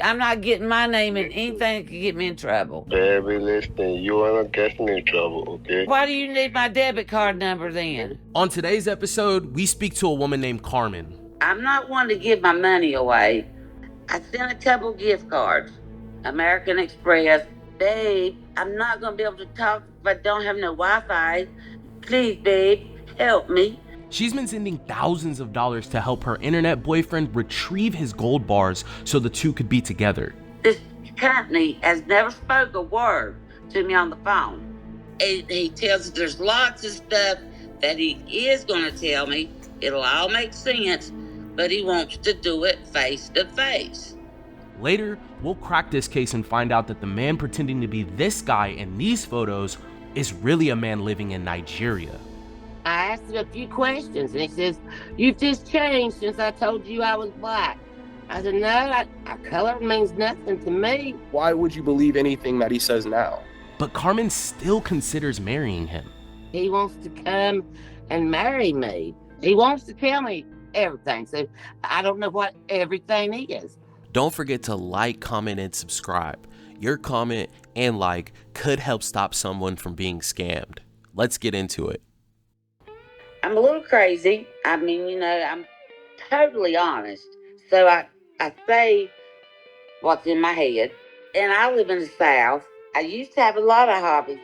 I'm not getting my name in anything that could get me in trouble. Baby, listen, you are not getting in trouble, okay? Why do you need my debit card number then? On today's episode, we speak to a woman named Carmen. I'm not one to give my money away. I sent a couple gift cards. American Express. Babe, I'm not going to be able to talk if I don't have no Wi-Fi. Please, babe, help me. She's been sending thousands of dollars to help her internet boyfriend retrieve his gold bars so the two could be together. This company has never spoke a word to me on the phone. He tells us there's lots of stuff that he is going to tell me. It'll all make sense, but he wants to do it face to face. Later, we'll crack this case and find out that the man pretending to be this guy in these photos is really a man living in Nigeria. I asked him a few questions, and he says, "You've just changed since I told you I was black." I said, "No, color means nothing to me." Why would you believe anything that he says now? But Carmen still considers marrying him. He wants to come and marry me. He wants to tell me everything, so I don't know what everything is. Don't forget to like, comment, and subscribe. Your comment and like could help stop someone from being scammed. Let's get into it. I'm a little crazy. I mean, I'm totally honest. So I say what's in my head. And I live in the South. I used to have a lot of hobbies.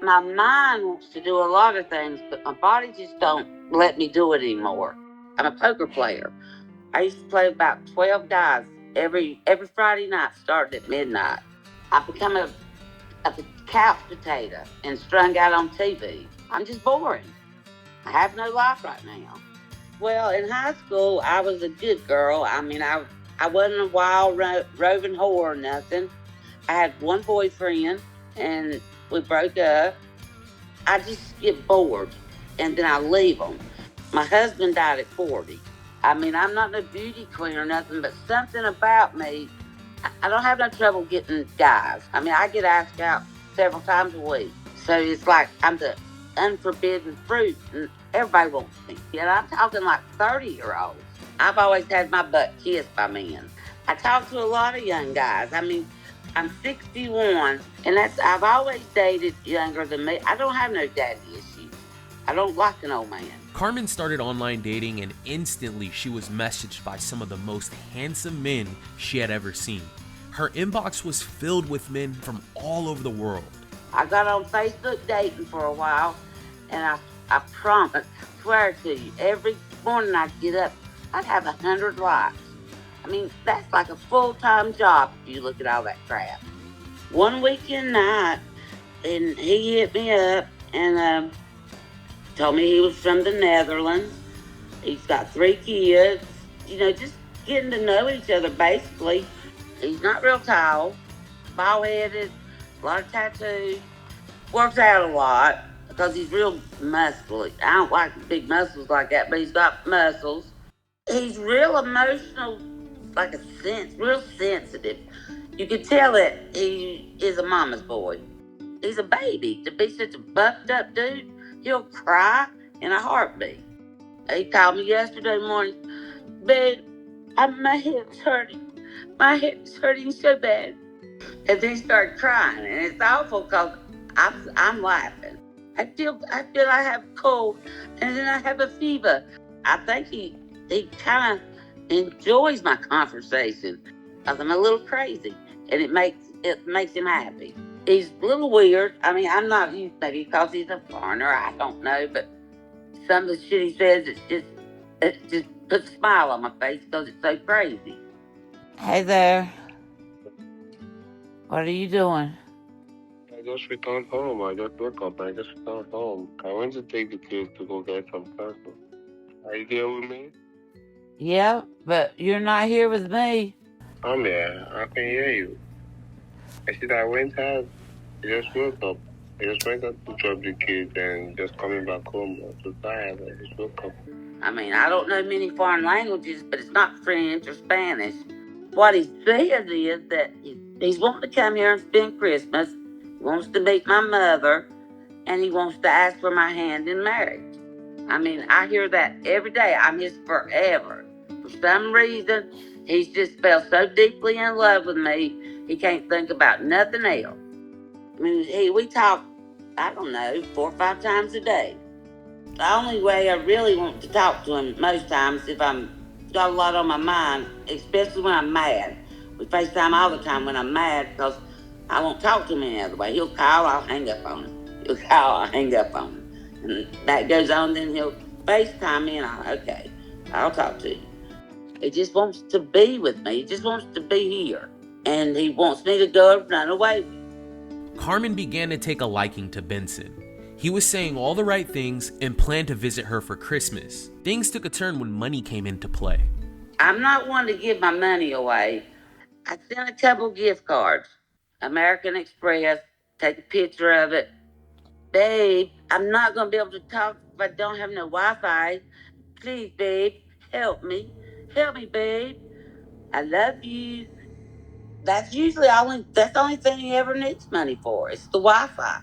My mind wants to do a lot of things, but my body just don't let me do it anymore. I'm a poker player. I used to play about 12 guys every Friday night, starting at midnight. I've become a couch potato and strung out on TV. I'm just boring. I have no life right now. Well, in high school, I was a good girl. I mean, I wasn't a wild roving whore or nothing. I had one boyfriend, and we broke up. I just get bored, and then I leave him. My husband died at 40. I mean, I'm not no beauty queen or nothing, but something about me, I don't have no trouble getting guys. I mean, I get asked out several times a week. So it's like I'm the unforbidden fruit, and everybody wants me. And I'm talking like 30-year-olds. I've always had my butt kissed by men. I talk to a lot of young guys. I mean, I'm 61, and I've always dated younger than me. I don't have no daddy issues. I don't like an old man. Carmen started online dating, and instantly she was messaged by some of the most handsome men she had ever seen. Her inbox was filled with men from all over the world. I got on Facebook dating for a while, and I promise, swear to you, every morning I'd get up, I'd have 100 likes. I mean, that's like a full-time job if you look at all that crap. One weekend night, and he hit me up and told me he was from the Netherlands. He's got 3 kids, just getting to know each other basically. He's not real tall, bald-headed, a lot of tattoos, works out a lot because he's real muscly. I don't like big muscles like that, but he's got muscles. He's real emotional, like real sensitive. You can tell that he is a mama's boy. He's a baby. To be such a buffed up dude, he'll cry in a heartbeat. He called me yesterday morning, "Babe, my hip's hurting. My hip's hurting so bad." And then he started crying, and it's awful because I'm laughing. I feel I have a cold, and then I have a fever. I think he kind of enjoys my conversation because I'm a little crazy, and it makes him happy. He's a little weird. I mean, I'm not used, maybe because he's a foreigner, I don't know, but some of the shit he says, it just puts a smile on my face because it's so crazy. Hey there. What are you doing? I just returned home. I just woke up. I just returned home. I went to take the kids to go get some pasta. Are you there with me? Yeah, but you're not here with me. I'm here. I can hear you. I said I went out. I just woke up. I just went out to drop the kids and just coming back home. I'm so tired. I just woke up. I mean, I don't know many foreign languages, but it's not French or Spanish. What he says is that he's wanting to come here and spend Christmas. He wants to meet my mother, and he wants to ask for my hand in marriage. I mean, I hear that every day. I'm his forever. For some reason, he's just fell so deeply in love with me, he can't think about nothing else. I mean, we talk, I don't know, 4 or 5 times a day. The only way I really want to talk to him most times if I'm got a lot on my mind, especially when I'm mad. We FaceTime all the time when I'm mad because I won't talk to him any other way. He'll call, I'll hang up on him. He'll call, I'll hang up on him. And that goes on, then he'll FaceTime me and I'll talk to you. He just wants to be with me. He just wants to be here. And he wants me to go and run away. Carmen began to take a liking to Benson. He was saying all the right things and planned to visit her for Christmas. Things took a turn when money came into play. I'm not one to give my money away. I sent a couple gift cards. American Express, take a picture of it. Babe, I'm not going to be able to talk if I don't have no Wi-Fi. Please, babe, help me. Help me, babe. I love you. That's the only thing he ever needs money for. It's the Wi-Fi.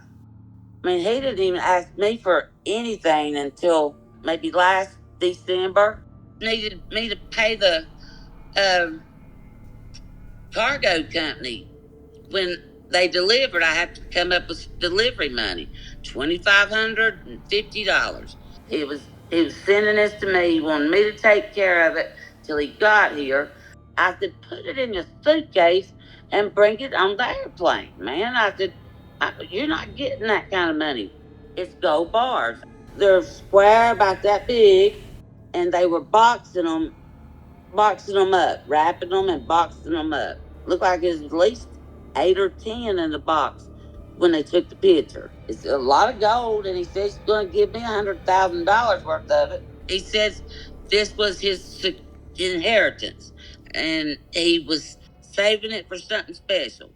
I mean, he didn't even ask me for anything until maybe last December. Needed me to pay the cargo company. When they delivered, I had to come up with delivery money, $2,550. He was sending this to me. He wanted me to take care of it till he got here. I said, put it in your suitcase and bring it on the airplane, man. I said, you're not getting that kind of money. It's gold bars. They're square, about that big, and they were boxing them up, wrapping them and boxing them up. Looked like it was at least 8 or 10 in the box when they took the picture. It's a lot of gold, and he says he's going to give me $100,000 worth of it. He says this was his inheritance, and he was saving it for something special,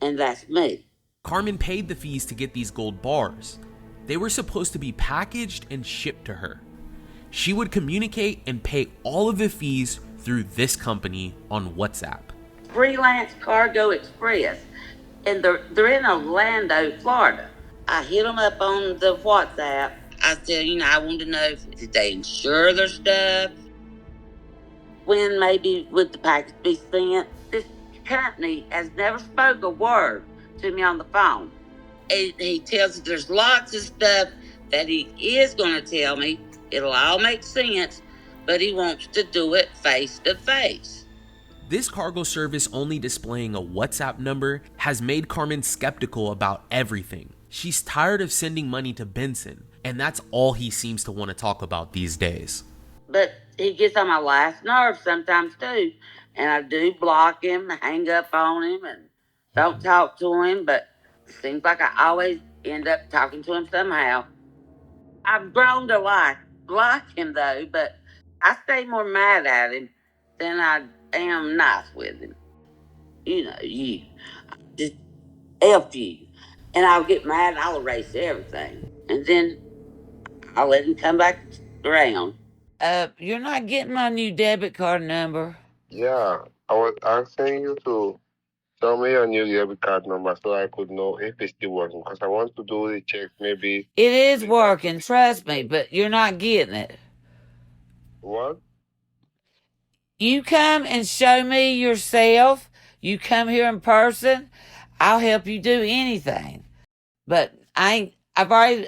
and that's me. Carmen paid the fees to get these gold bars. They were supposed to be packaged and shipped to her. She would communicate and pay all of the fees through this company on WhatsApp. Freelance Cargo Express, and they're in Orlando, Florida. I hit them up on the WhatsApp. I said, I wanted to know if they insure their stuff, when maybe would the package be sent. This company has never spoke a word to me on the phone. He tells me there's lots of stuff that he is going to tell me. It'll all make sense, but he wants to do it face to face. This cargo service only displaying a WhatsApp number has made Carmen skeptical about everything. She's tired of sending money to Benson, and that's all he seems to want to talk about these days. But he gets on my last nerve sometimes too, and I do block him, hang up on him, and don't talk to him, but it seems like I always end up talking to him somehow. I've grown to like him though, but I stay more mad at him than I am nice with him. You just F you. And I'll get mad and I'll erase everything. And then I'll let him come back around. You're not getting my new debit card number. Yeah, I was asking you to tell me your new debit card number so I could know if it's still working. Because I want to do the check maybe. It is working, trust me, but you're not getting it. What? You come and show me yourself. You come here in person. I'll help you do anything. But I've already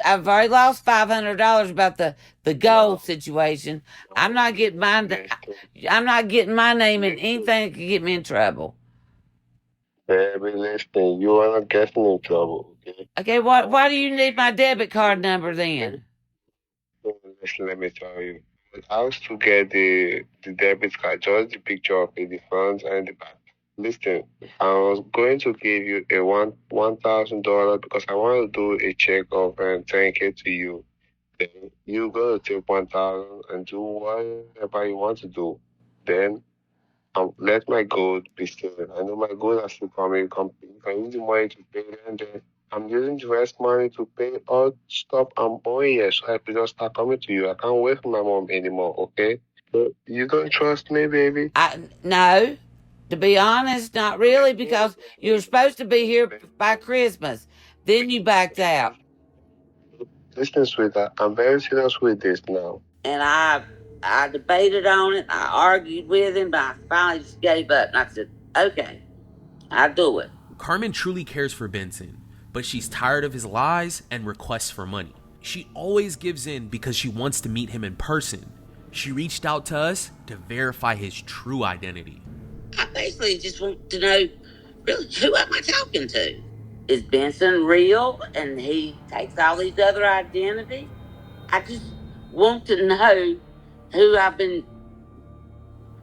lost $500 about the gold situation. I'm not getting my name in anything that could get me in trouble. Baby, listen, you are not getting in trouble, okay? Okay, why do you need my debit card number then? Listen, let me tell you. I was to get the debit card, just the picture of it, the front and the back. Listen, I was going to give you a $1,000 because I want to do a check of 10K to you. Then you're gonna take 1,000 and do whatever you want to do. Then let my gold be still. I know my gold is still coming. You can use the money to pay them. And then I'm using the rest money to pay all stuff I'm owing here. So I could just start coming to you. I can't wait for my mom anymore, okay? But you don't trust me, baby? No. To be honest, not really, because you were supposed to be here by Christmas. Then you backed out. Listen, sweetheart, I'm very serious with this now. And I debated on it. I argued with him, but I finally just gave up. And I said, okay, I'll do it. Carmen truly cares for Benson, but she's tired of his lies and requests for money. She always gives in because she wants to meet him in person. She reached out to us to verify his true identity. I basically just want to know, really, who am I talking to? Is Benson real and he takes all these other identities? I just want to know who I've been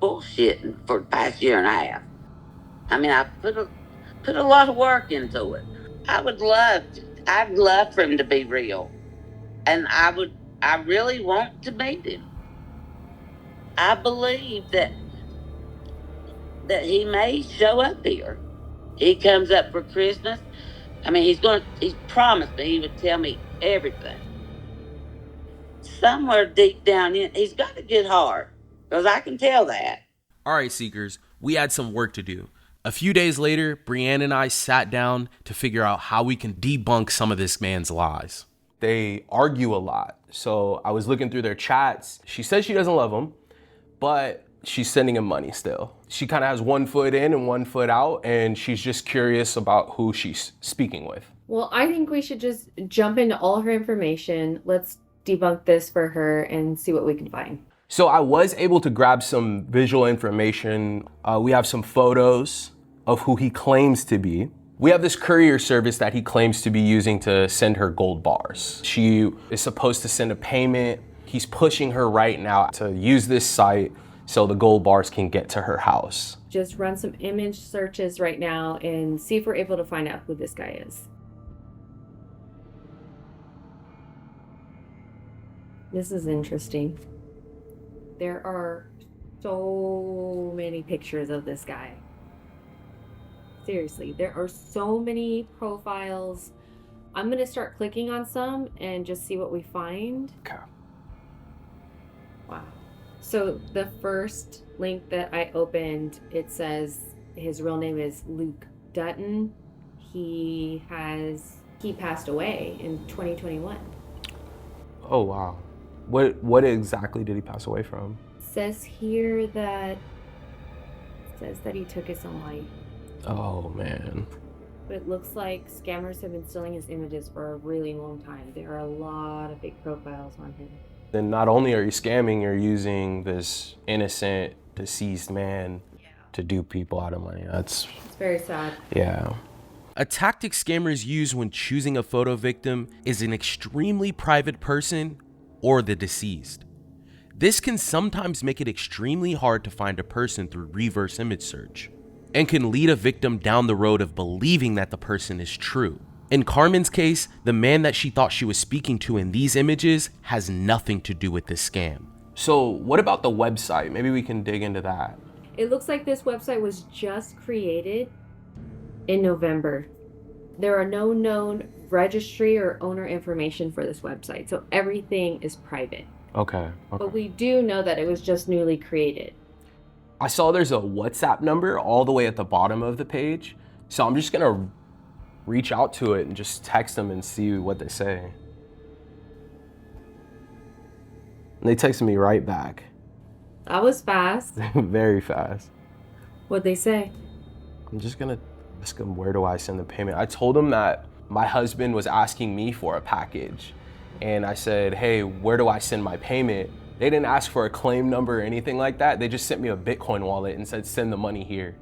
bullshitting for the past year and a half. I mean, I put a lot of work into it. I'd love for him to be real. And I really want to meet him. I believe that he may show up here. He comes up for Christmas. I mean, he's promised me he would tell me everything. Somewhere deep down in, he's got a good heart, because I can tell that. All right, Seekers, we had some work to do. A few days later, Brianne and I sat down to figure out how we can debunk some of this man's lies. They argue a lot. So I was looking through their chats. She says she doesn't love him, but she's sending him money still. She kind of has one foot in and one foot out, and she's just curious about who she's speaking with. Well, I think we should just jump into all her information. Let's debunk this for her and see what we can find. So I was able to grab some visual information. We have some photos of who he claims to be. We have this courier service that he claims to be using to send her gold bars. She is supposed to send a payment. He's pushing her right now to use this site so the gold bars can get to her house. Just run some image searches right now and see if we're able to find out who this guy is. This is interesting. There are so many pictures of this guy. Seriously, there are so many profiles. I'm going to start clicking on some and just see what we find. Okay. Wow. So the first link that I opened, it says his real name is Luke Dutton. He passed away in 2021. Oh, wow. What exactly did he pass away from? Says here that he took his own life. Oh, man. But it looks like scammers have been stealing his images for a really long time. There are a lot of fake profiles on him. Then not only are you scamming, you're using this innocent, deceased man to dupe people out of money. It's very sad. Yeah. A tactic scammers use when choosing a photo victim is an extremely private person or the deceased. This can sometimes make it extremely hard to find a person through reverse image search, and can lead a victim down the road of believing that the person is true. In Carmen's case, the man that she thought she was speaking to in these images has nothing to do with this scam. So what about the website? Maybe we can dig into that. It looks like this website was just created in November. There are no known registry or owner information for this website, so everything is private. Okay. But we do know that it was just newly created. I saw there's a WhatsApp number all the way at the bottom of the page, so I'm just gonna reach out to it and just text them and see what they say. And they texted me right back. That was fast. Very fast. What'd they say? I'm just gonna ask them, where do I send the payment? I told them that my husband was asking me for a package, and I said, hey, where do I send my payment? They didn't ask for a claim number or anything like that. They just sent me a Bitcoin wallet and said, send the money here.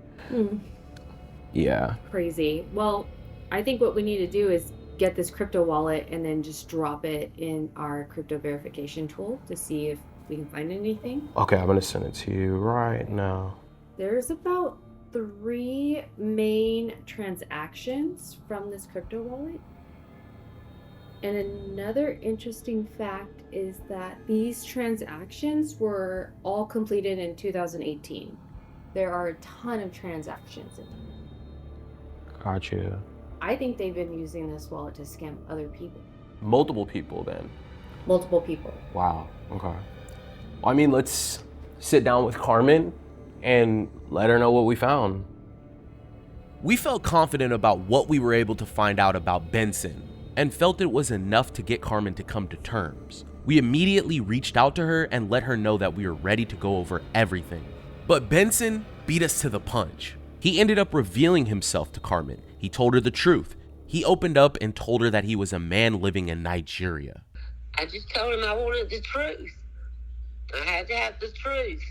Yeah. Crazy. Well, I think what we need to do is get this crypto wallet and then just drop it in our crypto verification tool to see if we can find anything. Okay, I'm gonna send it to you right now. There's about 3 main transactions from this crypto wallet. And another interesting fact is that these transactions were all completed in 2018. There are a ton of transactions in them. Gotcha. I think they've been using this wallet to scam other people. Multiple people then? Multiple people. Wow, okay. Well, I mean, let's sit down with Carmen and let her know what we found. We felt confident about what we were able to find out about Benson, and felt it was enough to get Carmen to come to terms. We immediately reached out to her and let her know that we were ready to go over everything. But Benson beat us to the punch. He ended up revealing himself to Carmen. He told her the truth. He opened up and told her that he was a man living in Nigeria. I just told him I wanted the truth. I had to have the truth.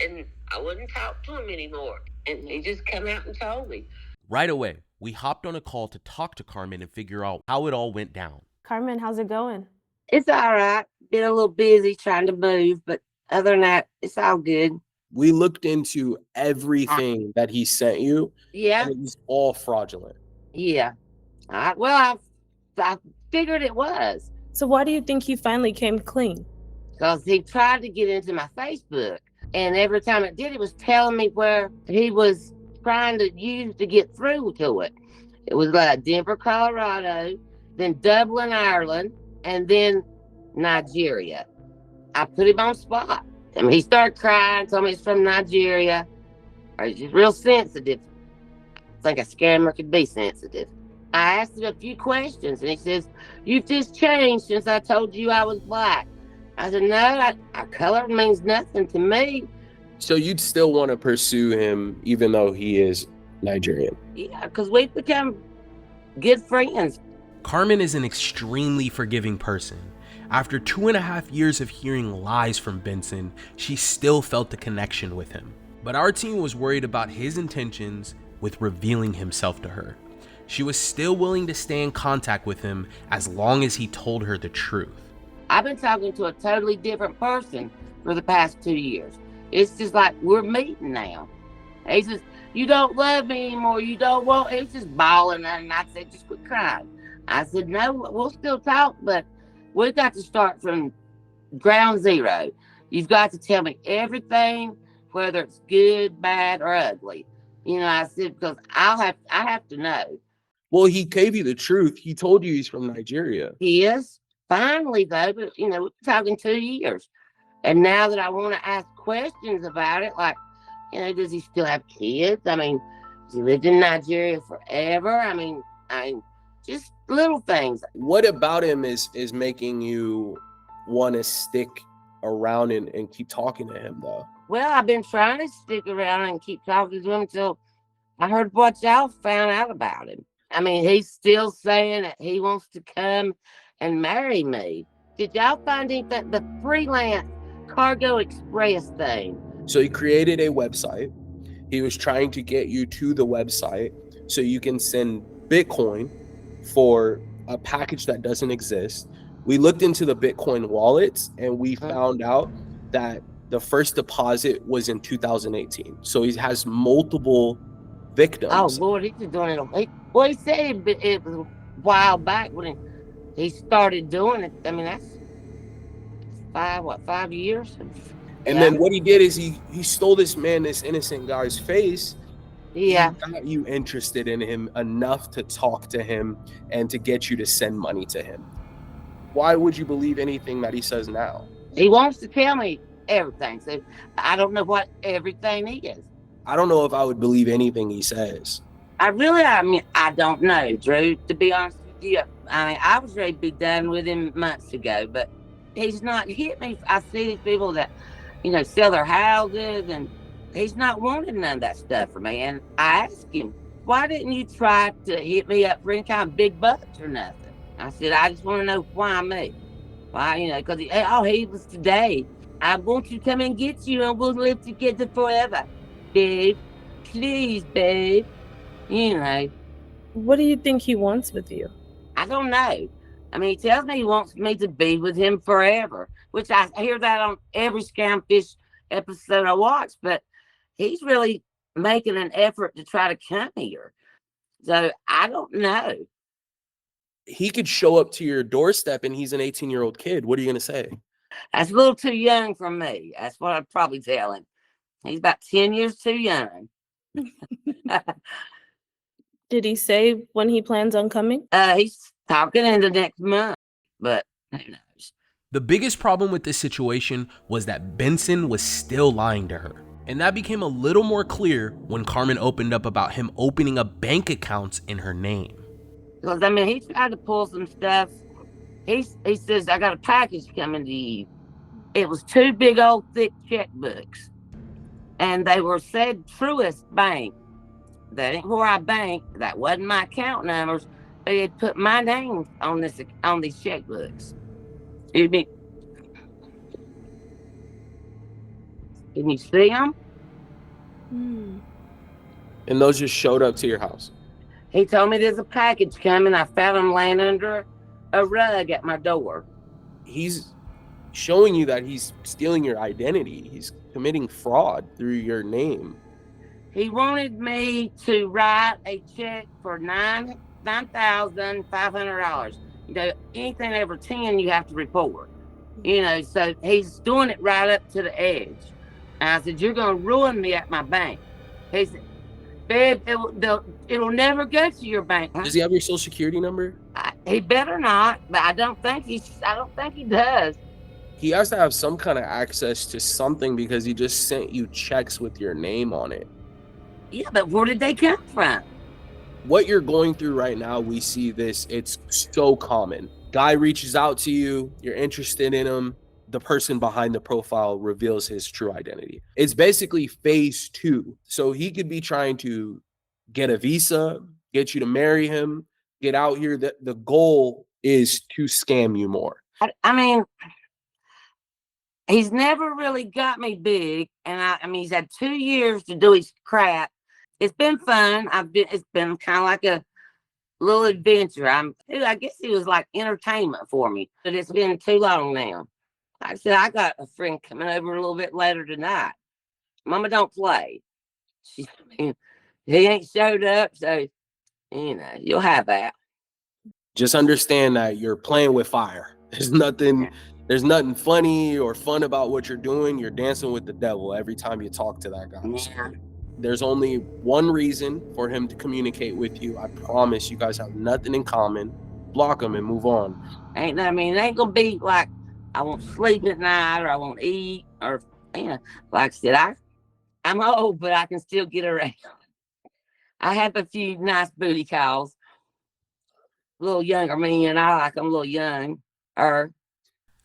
And I wouldn't talk to him anymore. And he just come out and told me. Right away, we hopped on a call to talk to Carmen and figure out how it all went down. Carmen, how's it going? It's all right. Been a little busy trying to move, but other than that, it's all good. We looked into everything that he sent you. Yeah. And it was all fraudulent. Yeah. I figured it was. So why do you think he finally came clean? Because he tried to get into my Facebook. And every time it did, it was telling me where he was trying to use to get through to it. It was like Denver, Colorado, then Dublin, Ireland, and then Nigeria. I put him on spot. I mean, he started crying, told me he's from Nigeria. Or he's just real sensitive. I think a scammer could be sensitive. I asked him a few questions, and he says, "You've just changed since I told you I was black." I said, "No, our color means nothing to me." So you'd still want to pursue him even though he is Nigerian? Yeah, because we've become good friends. Carmen is an extremely forgiving person. After 2.5 years of hearing lies from Benson, she still felt the connection with him. But our team was worried about his intentions with revealing himself to her. She was still willing to stay in contact with him as long as he told her the truth. I've been talking to a totally different person for the past 2 years. It's just like we're meeting now. He says, "You don't love me anymore. You don't want." He was just bawling, and I said, "Just quit crying." I said, "No, we'll still talk, but we've got to start from ground zero. You've got to tell me everything, whether it's good, bad, or ugly." You know, I said, because I have to know. Well, he gave you the truth. He told you he's from Nigeria. He is. Finally, though, but, we've been talking 2 years. And now that I want to ask questions about it, like, does he still have kids? I mean, has he lived in Nigeria forever? I mean, just little things. What about him is making you want to stick around and keep talking to him, though? Well, I've been trying to stick around and keep talking to him until I heard what y'all found out about him. I mean, he's still saying that he wants to come and marry me. Did y'all find anything? The freelance cargo express thing. So he created a website. He was trying to get you to the website so you can send Bitcoin for a package that doesn't exist. We looked into the Bitcoin wallets and we found out that the first deposit was in 2018. So he has multiple victims. Oh, Lord, he's just doing it. He said it was a while back when he started doing it. I mean, that's 5 years? And then what he did is he stole this innocent guy's face. Yeah. He got you interested in him enough to talk to him and to get you to send money to him. Why would you believe anything that he says now? He wants to tell me everything. So I don't know what everything is. I don't know if I would believe anything he says. I don't know, Drew, to be honest with you. I was ready to be done with him months ago, but he's not hit me. I see these people that, sell their houses, and he's not wanting none of that stuff from me. And I asked him, "Why didn't you try to hit me up for any kind of big bucks or nothing?" I said, "I just want to know why me. Why, because he was today. I want to come and get you, and we'll live together forever. Babe, please, babe." What do you think he wants with you? I don't know. I mean, he tells me he wants me to be with him forever, which I hear that on every Scamfish episode I watch, but he's really making an effort to try to come here. So I don't know. He could show up to your doorstep and he's an 18-year-old kid. What are you going to say? That's a little too young for me. That's what I'd probably tell him. He's about 10 years too young. Did he say when he plans on coming? He's talking in the next month, but who knows? The biggest problem with this situation was that Benson was still lying to her. And that became a little more clear when Carmen opened up about him opening up bank accounts in her name. Because, he tried to pull some stuff. He says, I got a package coming to you. It was 2 big old thick checkbooks, and they were said Truist Bank. That ain't where I bank. That wasn't my account numbers. They had put my name on these checkbooks. Excuse me. Can you see them? And those just showed up to your house? He told me there's a package coming. I found them laying under a rug at my door. He's showing you that he's stealing your identity. He's committing fraud through your name. He wanted me to write a check for $9,500. You know, anything over 10, you have to report. You know, so he's doing it right up to the edge. And I said, you're going to ruin me at my bank. He said, babe, it'll never go to your bank. Does he have your social security number? He better not, but I don't think he does. He has to have some kind of access to something because he just sent you checks with your name on it. Yeah, but where did they come from? What you're going through right now, we see this, it's so common. Guy reaches out to you, you're interested in him, the person behind the profile reveals his true identity. It's basically phase 2. So he could be trying to get a visa, get you to marry him, get out here. The goal is to scam you more. I mean, he's never really got me big, and I mean, he's had 2 years to do his crap. It's been fun. It's been kind of like a little adventure. I guess it was like entertainment for me, but it's been too long now. Like I said, I got a friend coming over a little bit later tonight. Mama don't play. He ain't showed up, so you know you'll have that. Just understand that you're playing with fire. There's nothing funny or fun about what you're doing. You're dancing with the devil every time you talk to that guy. Yeah. There's only one reason for him to communicate with you. I promise you guys have nothing in common. Block him and move on. It ain't gonna be like I won't sleep at night or I won't eat or like I said, I'm old, but I can still get around. I have a few nice booty calls. A little younger men, I like them a little young.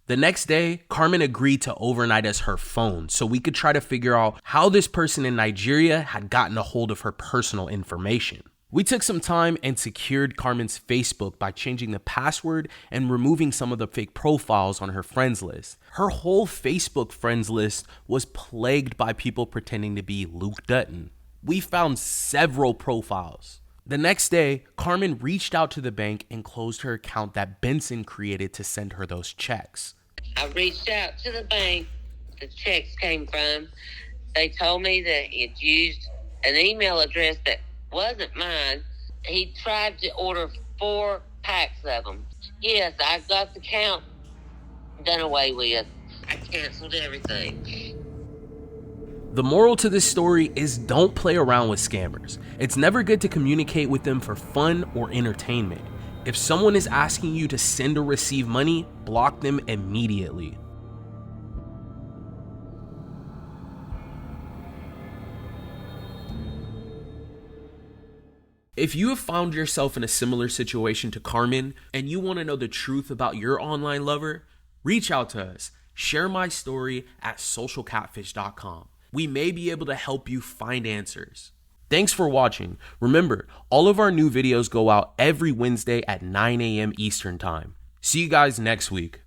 The next day, Carmen agreed to overnight us her phone so we could try to figure out how this person in Nigeria had gotten a hold of her personal information. We took some time and secured Carmen's Facebook by changing the password and removing some of the fake profiles on her friends list. Her whole Facebook friends list was plagued by people pretending to be Luke Dutton. We found several profiles. The next day, Carmen reached out to the bank and closed her account that Benson created to send her those checks. I reached out to the bank the checks came from. They told me that it used an email address that wasn't mine. He tried to order 4 packs of them. Yes, I got the count done away with. I canceled everything. The moral to this story is don't play around with scammers. It's never good to communicate with them for fun or entertainment. If someone is asking you to send or receive money, block them immediately. If you have found yourself in a similar situation to Carmen and you want to know the truth about your online lover, reach out to us. Share my story at socialcatfish.com. We may be able to help you find answers. Thanks for watching. Remember, all of our new videos go out every Wednesday at 9 a.m. Eastern Time. See you guys next week.